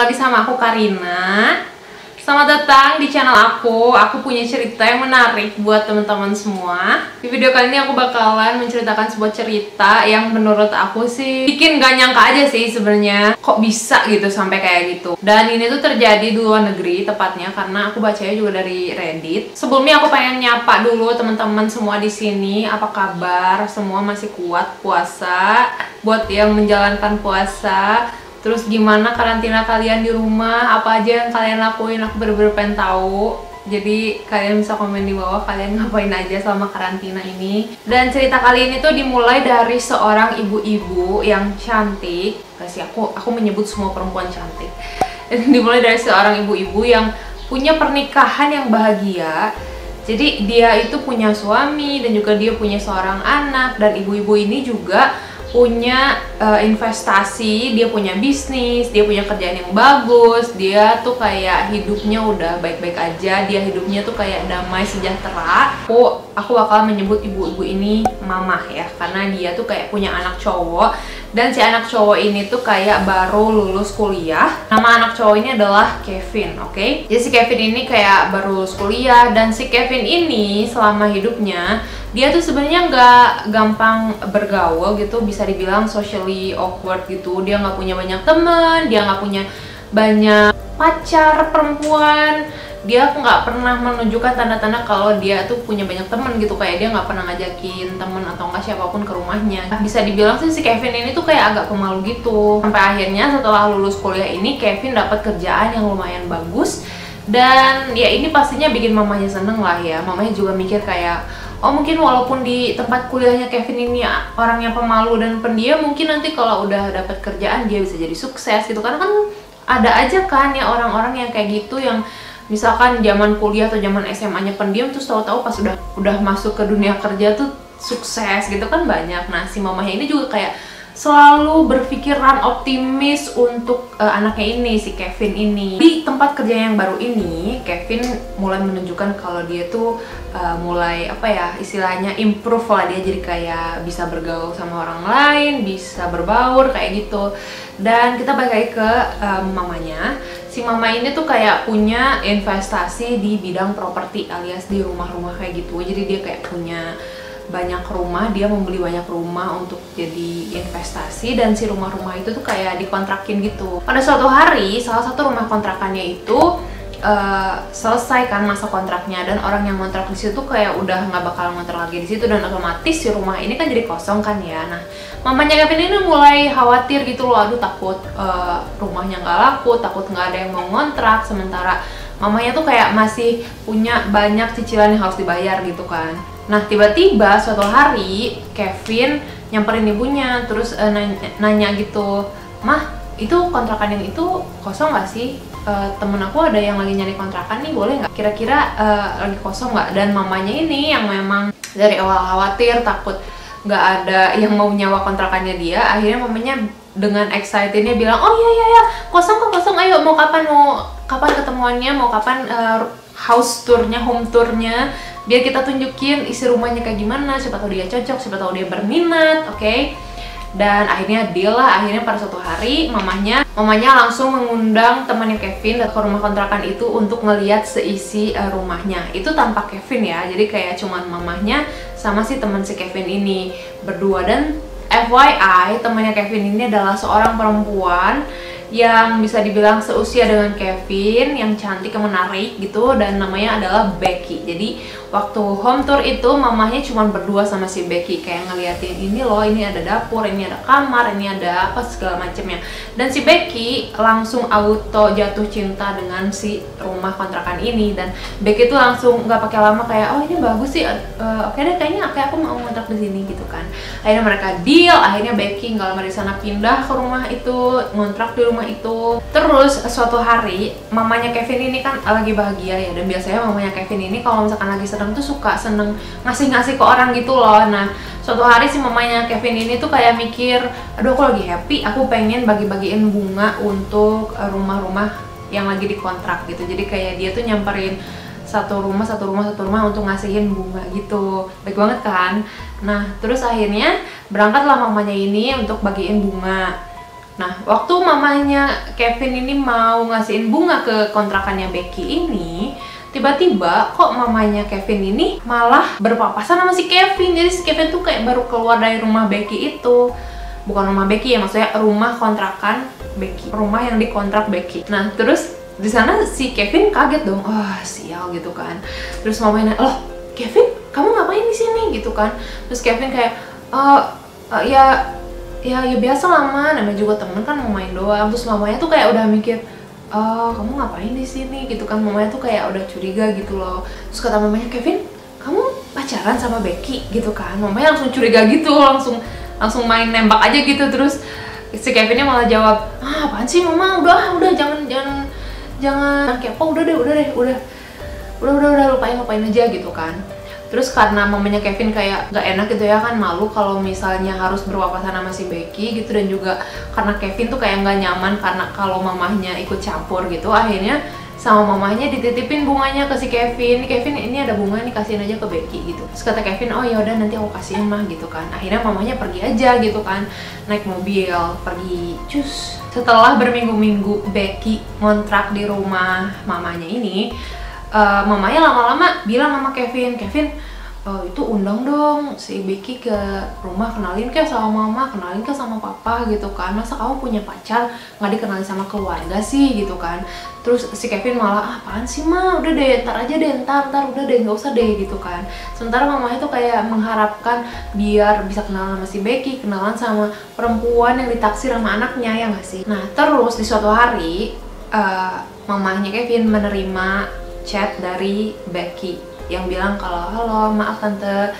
lagi sama aku Karina. Selamat datang di channel aku. Aku punya cerita yang menarik buat teman-teman semua. Di video kali ini aku bakalan menceritakan sebuah cerita yang menurut aku sih bikin gak nyangka aja sih sebenarnya. Kok bisa gitu sampai kayak gitu. Dan ini tuh terjadi di luar negeri tepatnya karena aku bacanya juga dari Reddit. Sebelumnya aku pengen nyapa dulu teman-teman semua di sini. Apa kabar? Semua masih kuat puasa? Buat yang menjalankan puasa, terus gimana karantina kalian di rumah? Apa aja yang kalian lakuin? Aku bener-bener pengen tahu. Jadi kalian bisa komen di bawah kalian ngapain aja selama karantina ini. Dan cerita kali ini tuh dimulai dari seorang ibu-ibu yang cantik. Gak sih, aku menyebut semua perempuan cantik. Dimulai dari seorang ibu-ibu yang punya pernikahan yang bahagia. Jadi dia itu punya suami dan juga dia punya seorang anak. Dan ibu-ibu ini juga punya investasi, dia punya bisnis, dia punya kerjaan yang bagus, dia tuh kayak hidupnya udah baik-baik aja, dia hidupnya tuh kayak damai sejahtera. Aku bakal menyebut ibu-ibu ini mamah ya, karena dia tuh kayak punya anak cowok, dan si anak cowok ini tuh kayak baru lulus kuliah. Nama anak cowok ini adalah Kevin, oke? Jadi si Kevin ini kayak baru lulus kuliah, dan si Kevin ini selama hidupnya dia tuh sebenarnya nggak gampang bergaul gitu, bisa dibilang socially awkward gitu. Dia nggak punya banyak teman, dia nggak punya banyak pacar perempuan, dia nggak pernah menunjukkan tanda-tanda kalau dia tuh punya banyak teman gitu. Kayak dia nggak pernah ngajakin temen atau nggak siapapun ke rumahnya. Bisa dibilang sih si Kevin ini tuh kayak agak pemalu gitu. Sampai akhirnya setelah lulus kuliah ini Kevin dapat kerjaan yang lumayan bagus, dan ya ini pastinya bikin mamanya seneng lah ya. Mamanya juga mikir kayak, oh mungkin walaupun di tempat kuliahnya Kevin ini orangnya pemalu dan pendiam, mungkin nanti kalau udah dapat kerjaan dia bisa jadi sukses gitu. Karena kan ada aja kan ya orang-orang yang kayak gitu, yang misalkan zaman kuliah atau zaman SMA-nya pendiam, terus tahu-tahu pas udah masuk ke dunia kerja tuh sukses gitu kan, banyak. Nah si mamanya ini juga kayak selalu berpikiran optimis untuk anaknya ini, si Kevin ini. Di tempat kerja yang baru ini, Kevin mulai menunjukkan kalau dia tuh mulai apa ya, istilahnya improve lah. Dia jadi kayak bisa bergaul sama orang lain, bisa berbaur kayak gitu. Dan kita balik lagi ke mamanya. Si mama ini tuh kayak punya investasi di bidang properti alias di rumah-rumah kayak gitu. Jadi dia kayak punya banyak rumah, dia membeli banyak rumah untuk jadi investasi, dan si rumah-rumah itu tuh kayak dikontrakin gitu. Pada suatu hari, salah satu rumah kontrakannya itu selesai kan masa kontraknya, dan orang yang kontrak di situ kayak udah nggak bakal ngontrak lagi di situ, dan otomatis si rumah ini kan jadi kosong kan ya. Nah mamanya Kevin ini mulai khawatir gitu loh, aduh takut rumahnya nggak laku, takut nggak ada yang mau ngontrak, sementara mamanya tuh kayak masih punya banyak cicilan yang harus dibayar gitu kan. Nah tiba-tiba suatu hari Kevin nyamperin ibunya, terus nanya gitu, "Mah, itu kontrakan yang itu kosong nggak sih? Temen aku ada yang lagi nyari kontrakan nih, boleh nggak? Kira-kira lagi kosong nggak?" Dan mamanya ini yang memang dari awal khawatir, takut nggak ada yang mau nyawa kontrakannya dia, akhirnya mamanya dengan excitednya bilang, "Oh iya, kosong kok, kosong, ayo mau kapan ketemuannya, mau kapan house tournya, home tournya, biar kita tunjukin isi rumahnya kayak gimana, siapa tahu dia cocok, siapa tahu dia berminat, oke?" Dan akhirnya deal lah. Akhirnya pada suatu hari mamanya langsung mengundang temannya Kevin ke rumah kontrakan itu untuk ngeliat seisi rumahnya. Itu tanpa Kevin ya, jadi kayak cuman mamanya sama si teman si Kevin ini berdua. Dan FYI, temannya Kevin ini adalah seorang perempuan yang bisa dibilang seusia dengan Kevin, yang cantik, yang menarik gitu, dan namanya adalah Becky. Jadi waktu home tour itu mamanya cuma berdua sama si Becky, kayak ngeliatin ini loh, ini ada dapur, ini ada kamar, ini ada apa segala macemnya. Dan si Becky langsung auto jatuh cinta dengan si rumah kontrakan ini, dan Becky tuh langsung nggak pakai lama kayak, "Oh ini bagus sih, oke deh, kayaknya aku mau ngontrak di sini," gitu kan. Akhirnya mereka deal. Akhirnya Becky nggak lama di sana pindah ke rumah itu, ngontrak di rumah itu. Terus suatu hari mamanya Kevin ini kan lagi bahagia ya, dan biasanya mamanya Kevin ini kalau misalkan lagi seneng tuh suka seneng ngasih-ngasih ke orang gitu loh. Nah suatu hari si mamanya Kevin ini tuh kayak mikir, aduh aku lagi happy, aku pengen bagi-bagiin bunga untuk rumah-rumah yang lagi dikontrak gitu. Jadi kayak dia tuh nyamperin satu rumah untuk ngasihin bunga gitu. Baik banget kan. Nah terus akhirnya berangkatlah mamanya ini untuk bagiin bunga. Nah, waktu mamanya Kevin ini mau ngasihin bunga ke kontrakannya Becky ini, tiba-tiba kok mamanya Kevin ini malah berpapasan sama si Kevin. Jadi si Kevin tuh kayak baru keluar dari rumah Becky itu. Bukan rumah Becky ya, maksudnya rumah kontrakan Becky, rumah yang dikontrak Becky. Nah, terus di sana si Kevin kaget dong, wah sial gitu kan. Terus mamanya, loh Kevin, kamu ngapain di sini gitu kan? Terus Kevin kayak, ya biasa lah Ma, namanya juga temen kan mau main doang. Terus mamanya tuh kayak udah mikir, kamu ngapain di sini gitu kan? Mamanya tuh kayak udah curiga gitu loh. Terus kata mamanya, Kevin, kamu pacaran sama Becky gitu kan? Mamanya langsung curiga gitu, langsung main nembak aja gitu. Terus si Kevinnya malah jawab, apaan sih Mama, udah jangan kepo, udah lupain aja gitu kan. Terus karena mamanya Kevin kayak gak enak gitu ya kan, malu kalau misalnya harus berpapasan sama si Becky gitu, dan juga karena Kevin tuh kayak gak nyaman karena kalau mamahnya ikut campur gitu, akhirnya sama mamahnya dititipin bunganya ke si Kevin. Kevin, ini ada bunga nih, kasihin aja ke Becky gitu. Terus kata Kevin, oh ya udah nanti aku kasihin mah gitu kan. Akhirnya mamahnya pergi aja gitu kan, naik mobil pergi. Cus. Setelah berminggu-minggu Becky ngontrak di rumah mamanya ini, mamanya lama-lama bilang sama Kevin, itu undang dong si Becky ke rumah, kenalin ke sama mama, kenalin ke sama papa gitu kan. Masa kamu punya pacar nggak dikenalin sama keluarga sih gitu kan. Terus si Kevin malah, apaan sih Ma, udah deh, ntar aja deh, ntar udah deh, nggak usah deh gitu kan. Sementara mamanya tuh kayak mengharapkan biar bisa kenalan sama si Becky, kenalan sama perempuan yang ditaksir sama anaknya, ya nggak sih. Nah terus di suatu hari mamanya Kevin menerima chat dari Becky yang bilang kalau, halo maaf tante,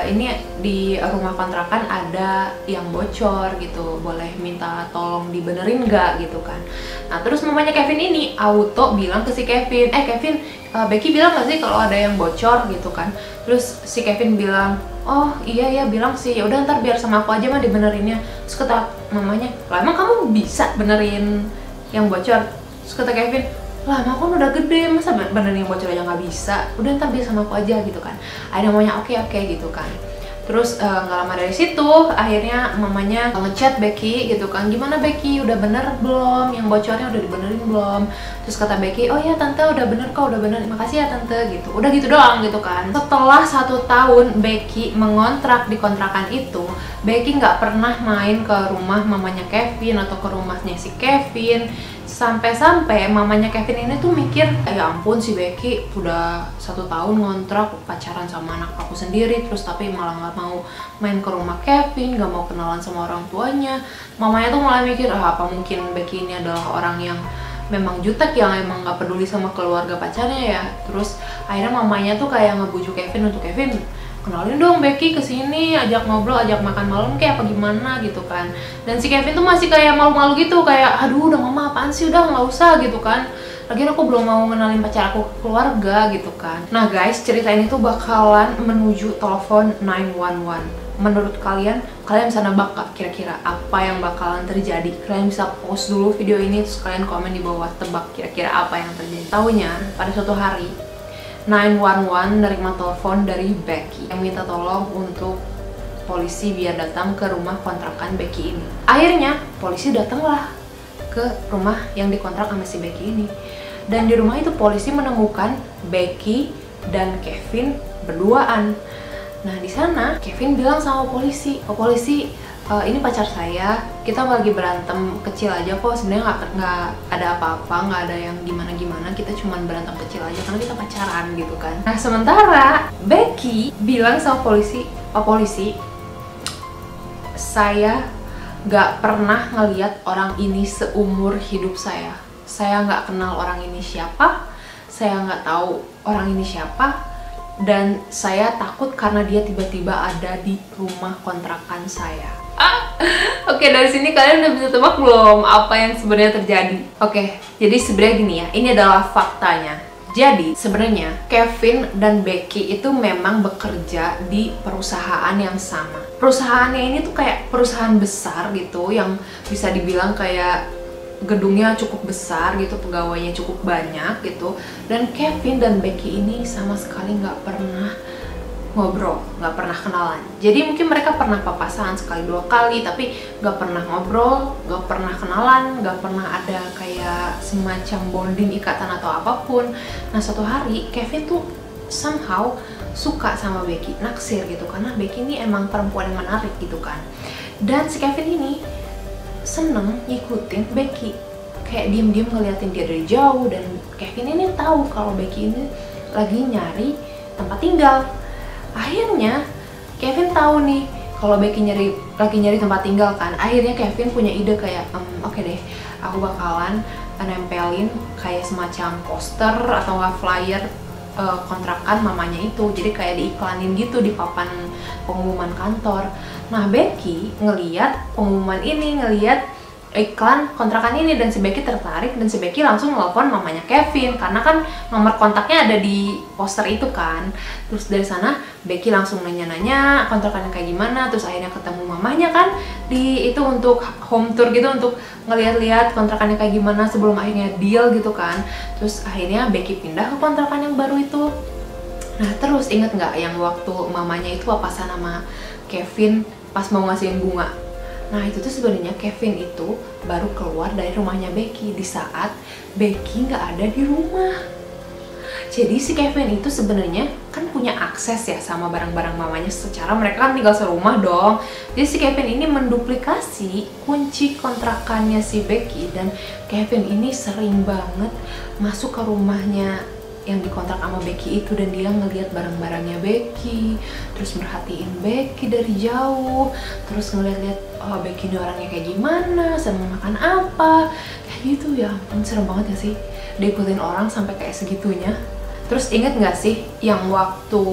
ini di rumah kontrakan ada yang bocor gitu, boleh minta tolong dibenerin nggak gitu kan. Nah terus mamanya Kevin ini auto bilang ke si Kevin, Kevin, Becky bilang nggak sih kalau ada yang bocor gitu kan. Terus si Kevin bilang, oh iya bilang sih, ya udah ntar biar sama aku aja mah dibenerinnya. Terus kata mamanya, lah emang kamu bisa benerin yang bocor? Terus kata Kevin, lah mama kan udah gede, masa benerin yang bocor aja nggak bisa, udah ntar biar sama aku aja gitu kan. Akhirnya mamanya oke gitu kan. Terus nggak lama dari situ akhirnya mamanya ngechat Becky gitu kan, gimana Becky, udah bener belum, yang bocornya udah dibenerin belum? Terus kata Becky, oh ya tante udah bener kok, udah bener, makasih ya tante gitu. Udah gitu doang gitu kan. Setelah 1 tahun Becky mengontrak di kontrakan itu, Becky nggak pernah main ke rumah mamanya Kevin atau ke rumahnya si Kevin. Sampai-sampai mamanya Kevin ini tuh mikir, ya ampun si Becky udah 1 tahun ngontrak pacaran sama anak aku sendiri, terus tapi malah nggak mau main ke rumah Kevin, nggak mau kenalan sama orang tuanya. Mamanya tuh malah mikir, apa mungkin Becky ini adalah orang yang memang jutek, yang emang nggak peduli sama keluarga pacarnya ya. Terus akhirnya mamanya tuh kayak ngebujuk Kevin untuk, Kevin kenalin dong Becky ke sini, ajak ngobrol, ajak makan malam kayak apa gimana gitu kan. Dan si Kevin tuh masih kayak malu-malu gitu, kayak aduh udah mama apaan sih, udah nggak usah gitu kan. Lagian aku belum mau ngenalin pacar aku ke keluarga gitu kan. Nah guys, cerita ini tuh bakalan menuju telepon 911. Menurut kalian bisa nebak gak kira-kira apa yang bakalan terjadi? Kalian bisa pause dulu video ini, terus kalian komen di bawah, tebak kira-kira apa yang terjadi. Taunya pada suatu hari 911 nerima telepon dari Becky yang minta tolong untuk polisi biar datang ke rumah kontrakan Becky ini. Akhirnya polisi datanglah ke rumah yang dikontrak sama si Becky ini. Dan di rumah itu polisi menemukan Becky dan Kevin berduaan. Nah di sana Kevin bilang sama polisi, polisi, ini pacar saya, kita lagi berantem kecil aja kok, sebenarnya nggak ada apa-apa, nggak ada yang gimana-gimana, kita cuma berantem kecil aja karena kita pacaran gitu kan. Nah sementara Becky bilang sama polisi, polisi, saya nggak pernah ngeliat orang ini seumur hidup saya nggak kenal orang ini siapa, saya nggak tahu orang ini siapa, dan saya takut karena dia tiba-tiba ada di rumah kontrakan saya. Oke, dari sini kalian udah bisa tebak belum apa yang sebenarnya terjadi? Oke, jadi sebenarnya gini ya, ini adalah faktanya. Jadi sebenarnya Kevin dan Becky itu memang bekerja di perusahaan yang sama. Perusahaannya ini tuh kayak perusahaan besar gitu, yang bisa dibilang kayak gedungnya cukup besar gitu, pegawainya cukup banyak gitu. Dan Kevin dan Becky ini sama sekali nggak pernah ngobrol, nggak pernah kenalan. Jadi mungkin mereka pernah papasan sekali dua kali, tapi nggak pernah ngobrol, nggak pernah kenalan, nggak pernah ada kayak semacam bonding, ikatan atau apapun. Nah suatu hari Kevin tuh somehow suka sama Becky, naksir gitu, karena Becky ini emang perempuan yang menarik gitu kan. Dan si Kevin ini seneng ngikutin Becky, kayak diem-diem ngeliatin dia dari jauh. Dan Kevin ini tahu kalau Becky ini lagi nyari tempat tinggal. Akhirnya Kevin tahu nih kalau Becky lagi nyari tempat tinggal kan. Akhirnya Kevin punya ide kayak oke deh, aku bakalan nempelin kayak semacam poster atau nggak flyer kontrakan mamanya itu. Jadi kayak diiklanin gitu di papan pengumuman kantor. Nah Becky ngeliat pengumuman ini, ngeliat iklan kontrakan ini, dan si Becky tertarik, dan si Becky langsung nelfon mamanya Kevin karena kan nomor kontaknya ada di poster itu kan. Terus dari sana Becky langsung nanya-nanya kontrakannya kayak gimana. Terus akhirnya ketemu mamanya kan di itu untuk home tour gitu, untuk ngeliat-liat kontrakannya kayak gimana sebelum akhirnya deal gitu kan. Terus akhirnya Becky pindah ke kontrakan yang baru itu. Nah terus inget nggak yang waktu mamanya itu papasan sama Kevin pas mau ngasihin bunga? Nah itu tuh sebenarnya Kevin itu baru keluar dari rumahnya Becky di saat Becky nggak ada di rumah. Jadi si Kevin itu sebenarnya kan punya akses ya sama barang-barang mamanya, secara mereka kan tinggal serumah dong. Jadi si Kevin ini menduplikasi kunci kontrakannya si Becky, dan Kevin ini sering banget masuk ke rumahnya yang dikontrak sama Becky itu, dan dia ngeliat barang-barangnya Becky, terus merhatiin Becky dari jauh, terus ngeliat-liat Becky ini orangnya kayak gimana, seneng makan apa, kayak gitu. Ya ampun, serem banget ya sih diikutin orang sampai kayak segitunya. Terus inget nggak sih yang waktu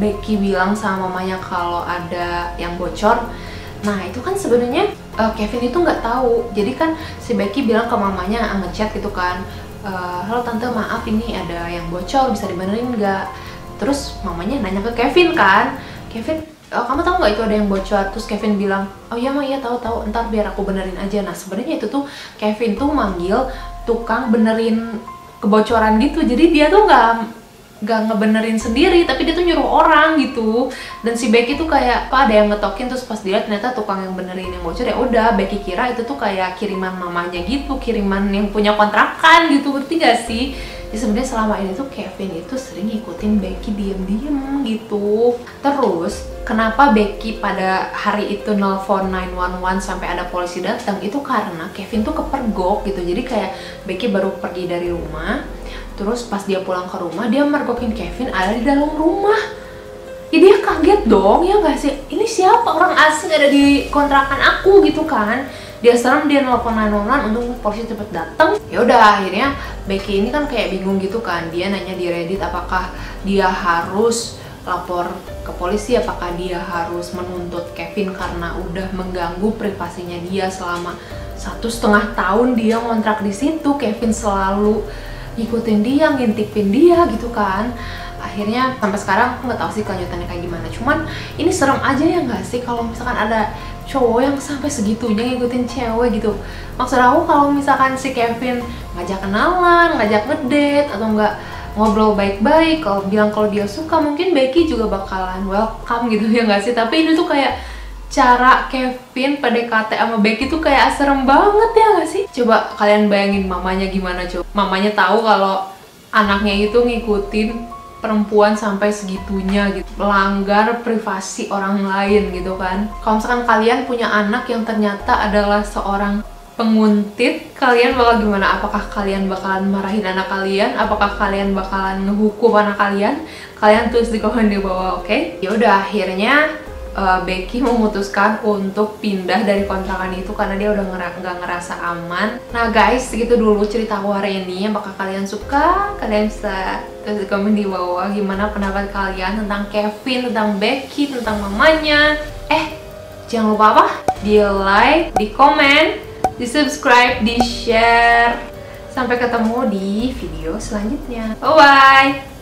Becky bilang sama mamanya kalau ada yang bocor? Nah itu kan sebenarnya Kevin itu nggak tahu. Jadi kan si Becky bilang ke mamanya, ngechat gitu kan, halo tante, maaf ini ada yang bocor, bisa dibenerin nggak? Terus mamanya nanya ke Kevin kan, Kevin, kamu tahu nggak itu ada yang bocor? Terus Kevin bilang, oh iya ma, iya tahu, ntar biar aku benerin aja. Nah sebenarnya itu tuh Kevin tuh manggil tukang benerin kebocoran gitu. Jadi dia tuh nggak ngebenerin sendiri, tapi dia tuh nyuruh orang gitu. Dan si Becky tuh kayak apa, ada yang ngetokin, terus pas dilihat ternyata tukang yang benerin yang bocor. Ya udah, Becky kira itu tuh kayak kiriman mamanya gitu, kiriman yang punya kontrakan gitu, ngerti gak sih? Jadi sebenarnya selama ini tuh Kevin itu sering ngikutin Becky diem-diem gitu. Terus kenapa Becky pada hari itu nelfon 911 sampai ada polisi datang? Itu karena Kevin tuh kepergok gitu. Jadi kayak Becky baru pergi dari rumah, terus pas dia pulang ke rumah, dia mergokin Kevin ada di dalam rumah. Ya dia kaget dong, ya nggak sih? Ini siapa, orang asing ada di kontrakan aku gitu kan? Dia serem, dia nelfon 911 untuk polisi cepet datang. Ya udah, akhirnya Becky ini kan kayak bingung gitu kan. Dia nanya di Reddit apakah dia harus lapor ke polisi, apakah dia harus menuntut Kevin karena udah mengganggu privasinya dia selama 1,5 tahun dia ngontrak di situ. Kevin selalu ngikutin dia, ngintipin dia gitu kan. Akhirnya sampai sekarang aku nggak tahu sih kelanjutannya kayak gimana. Cuman ini serem aja ya nggak sih kalau misalkan ada cowok yang sampai segitunya ngikutin cewek gitu. Maksud aku kalau misalkan si Kevin ngajak kenalan, ngajak ngedate, atau nggak ngobrol baik-baik, kalau bilang kalau dia suka, mungkin Becky juga bakalan welcome gitu ya nggak sih. Tapi ini tuh kayak cara Kevin PDKT sama Becky tuh kayak serem banget ya nggak sih? Coba kalian bayangin mamanya gimana coba. Mamanya tahu kalau anaknya itu ngikutin perempuan sampai segitunya gitu, melanggar privasi orang lain gitu kan. Kalau misalkan kalian punya anak yang ternyata adalah seorang penguntit, kalian bakal gimana? Apakah kalian bakalan marahin anak kalian? Apakah kalian bakalan ngehukum anak kalian? Kalian tulis di komen di bawah, oke? Ya udah, akhirnya Becky memutuskan untuk pindah dari kontrakan itu karena dia udah nggak ngerasa aman. Nah guys, segitu dulu cerita aku hari ini. Apakah kalian suka? Kalian bisa tulis di komen di bawah gimana pendapat kalian tentang Kevin, tentang Becky, tentang mamanya. Jangan lupa apa? Di like, di komen, di subscribe, di share. Sampai ketemu di video selanjutnya. Bye bye.